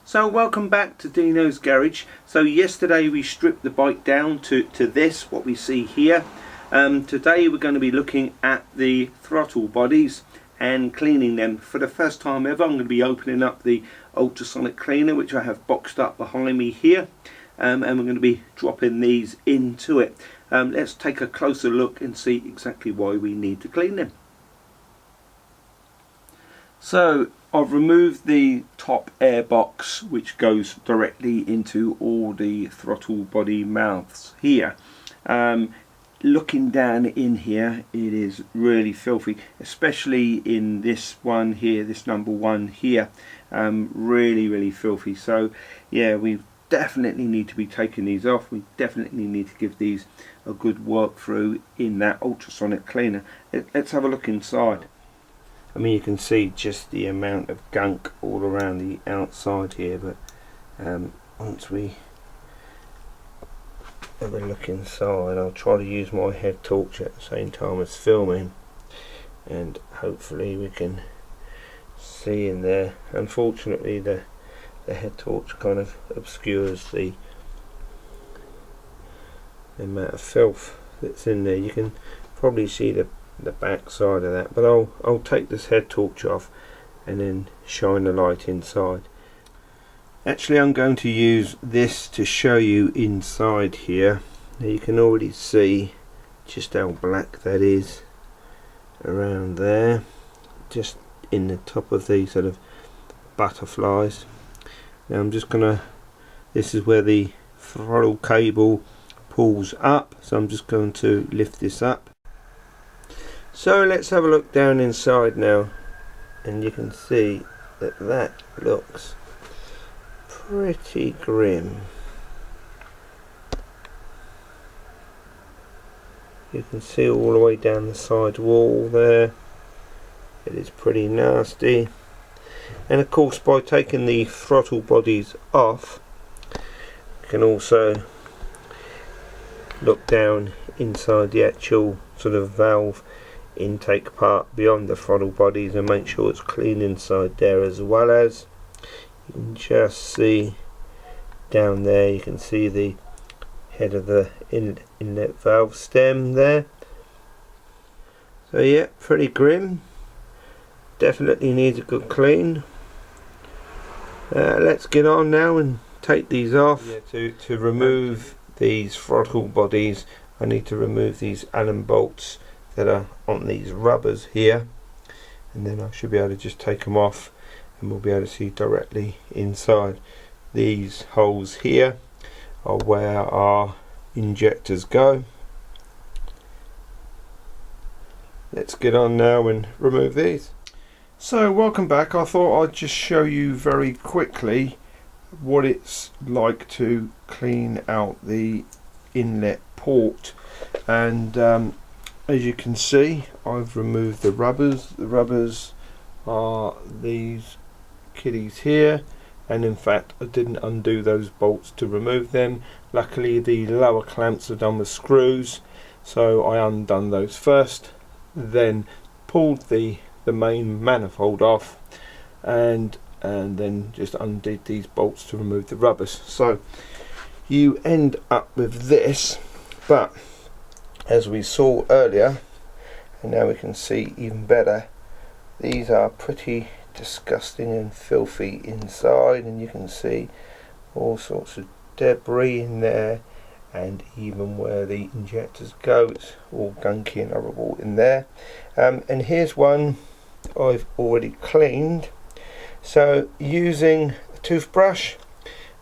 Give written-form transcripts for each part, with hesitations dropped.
So welcome back to Dino's Garage. So yesterday we stripped the bike down to this, what we see here. Today we're going to be looking at the throttle bodies and cleaning them. For the first time ever, I'm going to be opening up the ultrasonic cleaner, which I have boxed up behind me here, and we're going to be dropping these into it. Let's take a closer look and see exactly why we need to clean them. So I've removed the top air box, which goes directly into all the throttle body mouths here. Looking down in here, it is really filthy, especially in this one here, this number one here. Really filthy. So yeah, we definitely need to be taking these off. We definitely need to give these a good work through in that ultrasonic cleaner. Let's have a look inside. I mean, you can see just the amount of gunk all around the outside here, but once we have a look inside, I'll try to use my head torch at the same time as filming, and hopefully we can see in there. Unfortunately, the head torch kind of obscures the amount of filth that's in there. You can probably see the back side of that, but I'll take this head torch off and then shine the light inside. Actually, I'm going to use this to show you inside here. Now you can already see just how black that is around there, just in the top of these sort of butterflies. Now I'm just gonna, this is where the throttle cable pulls up, so I'm just going to lift this up. So let's have a look down inside now, and you can see that that looks pretty grim. You can see all the way down the side wall there. It is pretty nasty. And of course, by taking the throttle bodies off, you can also look down inside the actual sort of valve intake part beyond the throttle bodies and make sure it's clean inside there, as well as you can just see down there, you can see the head of the inlet valve stem there. So yeah, pretty grim, definitely needs a good clean. Let's get on now and take these off. Yeah, to remove these throttle bodies, I need to remove these Allen bolts that are on these rubbers here, and then I should be able to just take them off and we'll be able to see directly inside. These holes here are where our injectors go. Let's get on now and remove these. So welcome back. I thought I'd just show you very quickly what it's like to clean out the inlet port, and as you can see, I've removed the rubbers. The rubbers are these kiddies here, and in fact I didn't undo those bolts to remove them. Luckily the lower clamps are done with screws, so I undone those first, then pulled the main manifold off, and then just undid these bolts to remove the rubbers. So you end up with this, but as we saw earlier, and now we can see even better, these are pretty disgusting and filthy inside, and you can see all sorts of debris in there, and even where the injectors go, it's all gunky and horrible in there. And here's one I've already cleaned. So using a toothbrush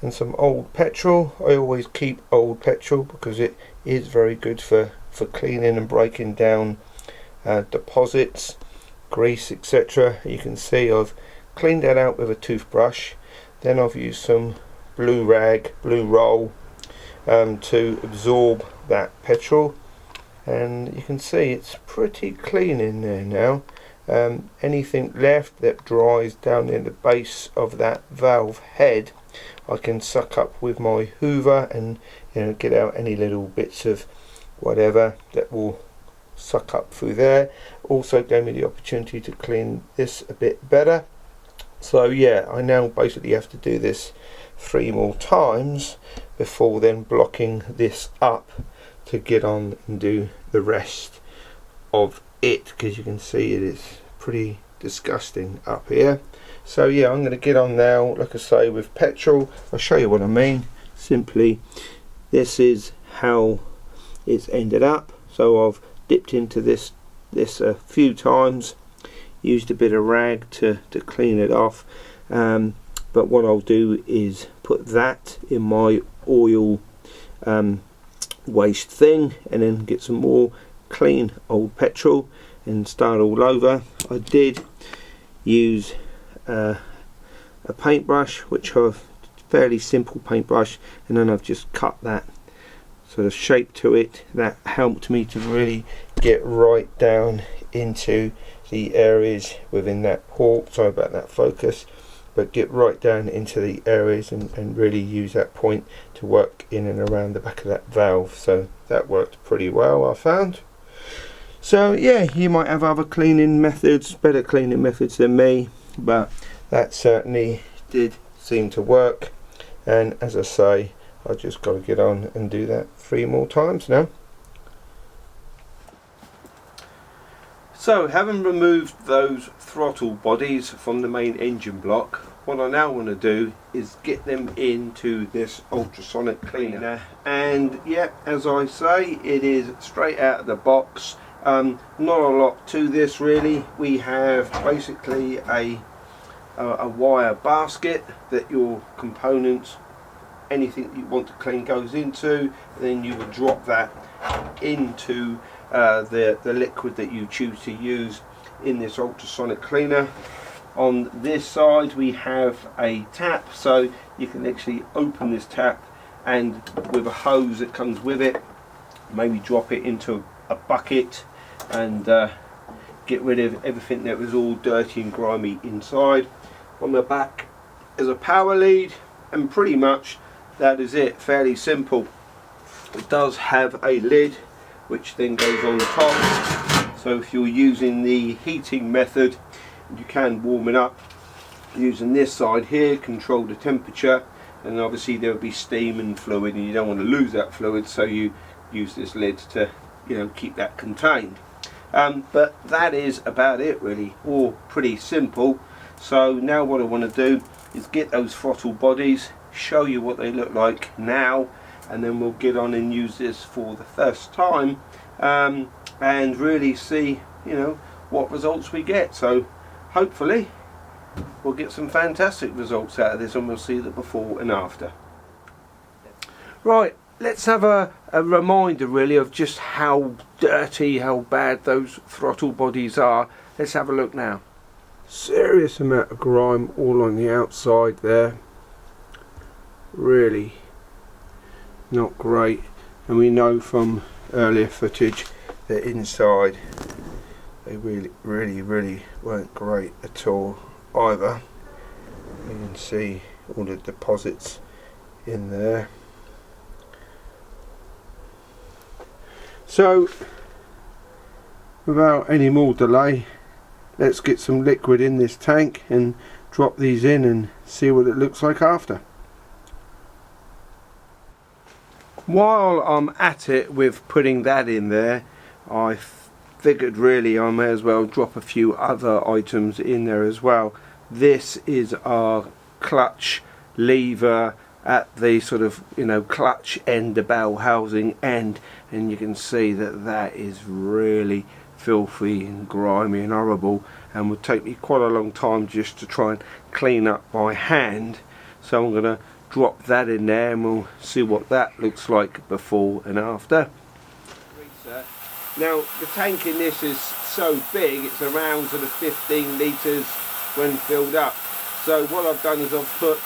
and some old petrol, I always keep old petrol because it is very good for cleaning and breaking down deposits, grease, etc. You can see I've cleaned that out with a toothbrush. Then I've used some blue roll to absorb that petrol, and you can see it's pretty clean in there now. Anything left that dries down in the base of that valve head, I can suck up with my hoover and get out any little bits of whatever that will suck up through there. Also gave me the opportunity to clean this a bit better. So yeah, I now basically have to do this 3 more times before then blocking this up to get on and do the rest of it, because you can see it is pretty disgusting up here. So yeah, I'm going to get on now, like I say, with petrol. I'll show you what I mean. Simply, this is how it's ended up. So I've dipped into this a few times, used a bit of rag to clean it off, but what I'll do is put that in my oil waste thing, and then get some more clean old petrol and start all over. I did use a paintbrush, which I've fairly simple paintbrush, and then I've just cut that sort of shape to it. That helped me to really get right down into the areas within that port. Sorry about that focus, but get right down into the areas and really use that point to work in and around the back of that valve. So that worked pretty well, I found. So yeah, you might have other cleaning methods, better cleaning methods than me, but that certainly did seem to work. And as I say, I just got to get on and do that 3 more times now. So having removed those throttle bodies from the main engine block, what I now want to do is get them into this ultrasonic cleaner. And yeah, as I say, it is straight out of the box. Not a lot to this really. We have basically a wire basket that your components, anything that you want to clean, goes into, and then you would drop that into the liquid that you choose to use in this ultrasonic cleaner. On this side we have a tap, so you can actually open this tap and with a hose that comes with it, maybe drop it into a bucket and get rid of everything that was all dirty and grimy inside. On the back is a power lead, and pretty much that is it. Fairly simple. It does have a lid which then goes on top, so if you're using the heating method, you can warm it up using this side here, control the temperature, and obviously there will be steam and fluid, and you don't want to lose that fluid, so you use this lid to, you know, keep that contained. But that is about it really, all pretty simple. So now what I want to do is get those throttle bodies, show you what they look like now, and then we'll get on and use this for the first time, and really see, you know, what results we get. So hopefully we'll get some fantastic results out of this, and we'll see the before and after. Right, let's have a reminder really of just how dirty, how bad those throttle bodies are. Let's have a look now. Serious amount of grime all on the outside there. Really not great, and we know from earlier footage that inside they really weren't great at all either. You can see all the deposits in there. So without any more delay, let's get some liquid in this tank and drop these in and see what it looks like after. While I'm at it with putting that in there, I figured really I may as well drop a few other items in there as well. This is our clutch lever at the sort of, you know, clutch end, the bell housing end, and you can see that that is really filthy and grimy and horrible, and would take me quite a long time just to try and clean up by hand. So I'm going to drop that in there and we'll see what that looks like before and after. Now the tank in this is so big, it's around sort of 15 litres when filled up. So what I've done is I've put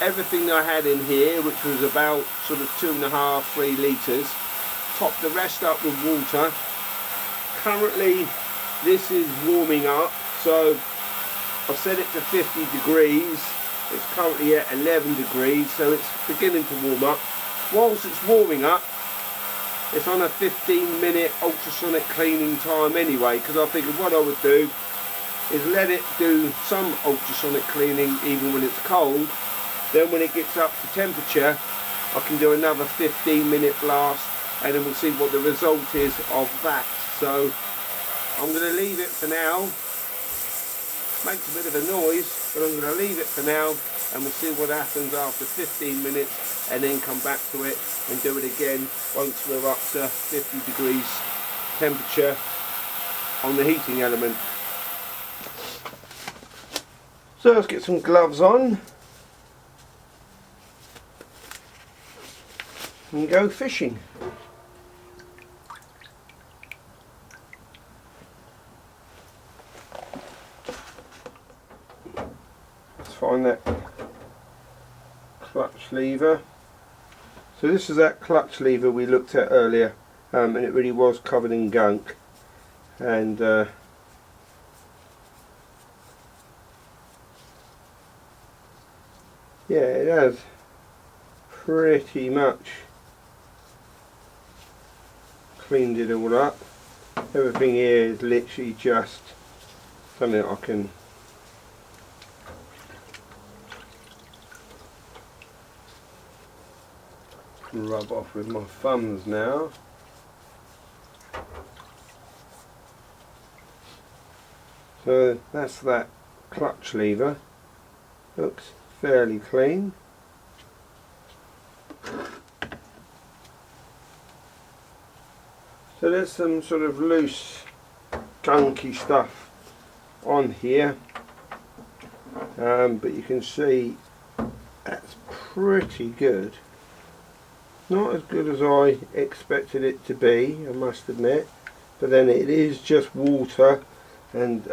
everything that I had in here, which was about sort of 2.5–3 litres, topped the rest up with water. Currently this is warming up, so I've set it to 50 degrees. It's currently at 11 degrees, so it's beginning to warm up. Whilst it's warming up, it's on a 15-minute ultrasonic cleaning time anyway, because I figured what I would do is let it do some ultrasonic cleaning even when it's cold. Then when it gets up to temperature, I can do another 15-minute blast, and then we'll see what the result is of that. So I'm going to leave it for now. Makes a bit of a noise, but I'm going to leave it for now, and we'll see what happens after 15 minutes, and then come back to it and do it again once we're up to 50 degrees temperature on the heating element. So let's get some gloves on and go fishing. Find that clutch lever. So this is that clutch lever we looked at earlier, and it really was covered in gunk, and yeah, it has pretty much cleaned it all up. Everything here is literally just something I can rub off with my thumbs now. So that's that clutch lever. Looks fairly clean. So there's some sort of loose gunky stuff on here, but you can see that's pretty good. Not as good as I expected it to be, I must admit, but then it is just water and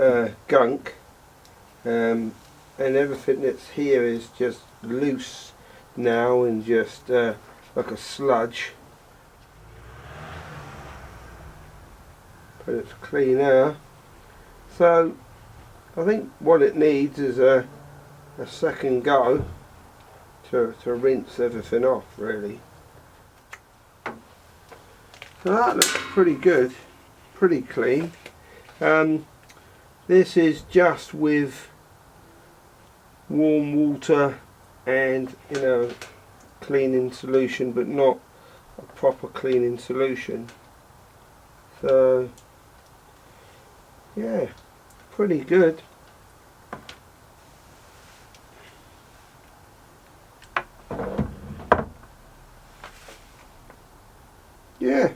gunk, and everything that's here is just loose now and just like a sludge, but it's clean now. So I think what it needs is a second go to rinse everything off, really. So that looks pretty good, pretty clean. This is just with warm water and, you know, cleaning solution, but not a proper cleaning solution. So yeah, pretty good. Yeah,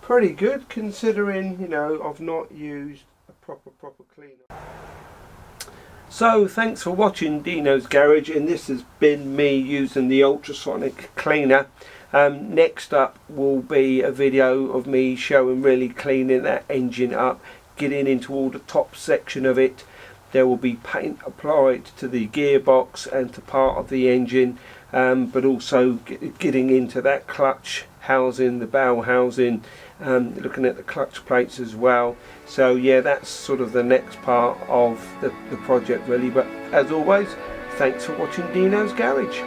pretty good considering, you know, I've not used a proper cleaner. So thanks for watching Dino's Garage, and this has been me using the ultrasonic cleaner. Next up will be a video of me showing really cleaning that engine up, getting into all the top section of it. There will be paint applied to the gearbox and to part of the engine, but also getting into that clutch housing, the bell housing, looking at the clutch plates as well. So yeah, that's sort of the next part of the project really. But as always, thanks for watching Dino's Garage.